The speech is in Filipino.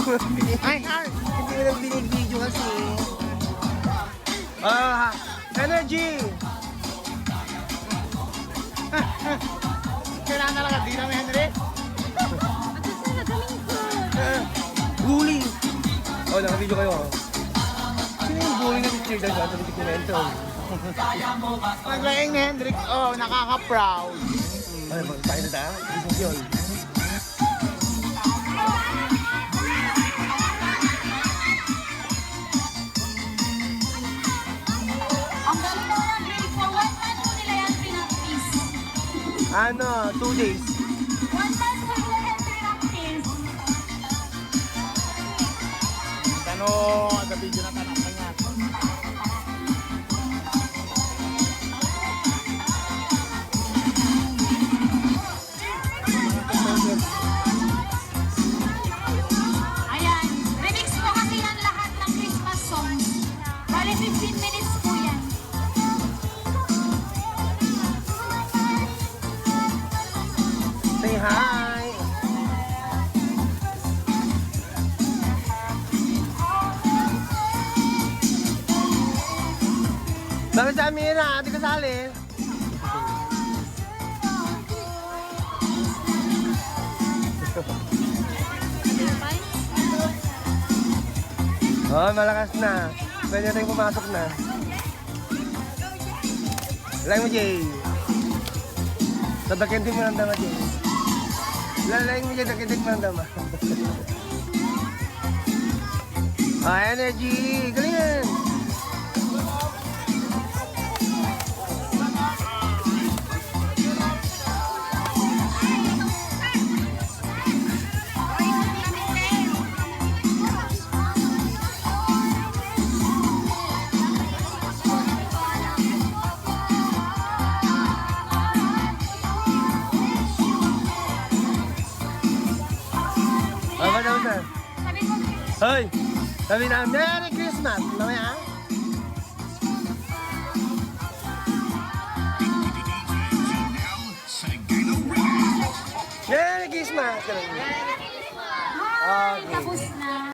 Ay, Heart! Hindi mo lang binig-video kasi. Energy! Kailangan talaga, di namin, Henry? Bully! Oh, naka-video kayo. Sino yung bully na picture dyan sa dokumento? Naglaing ni Hendrix, oh, nakaka-proud. Ay, magpakita tayo. Isang yun. Ang galing mo ng grade 4. 1 month po nila yan pinag-piece. Ano, 2 days. 1 month po nila yan pinag-piece. Tanong, sa video na tanong pa niya. Ayan. Remix po kasi yan lahat ng Christmas songs. Bali 15 minutes po yan. Say hi! Bakit sa Amira? Ate kasali? Oh, malakas na. Pwede tayong pumasok na. Lalay mo, Jay. Tadakintin mo ng dama, Jay. Lalay mo, Jay. Tadakintin mo ng dama. Energy! Galingan! Sabi ko, Hoy! Sabi na, Merry Christmas! Mamaya, ha? Merry Christmas! hi! Tapos na.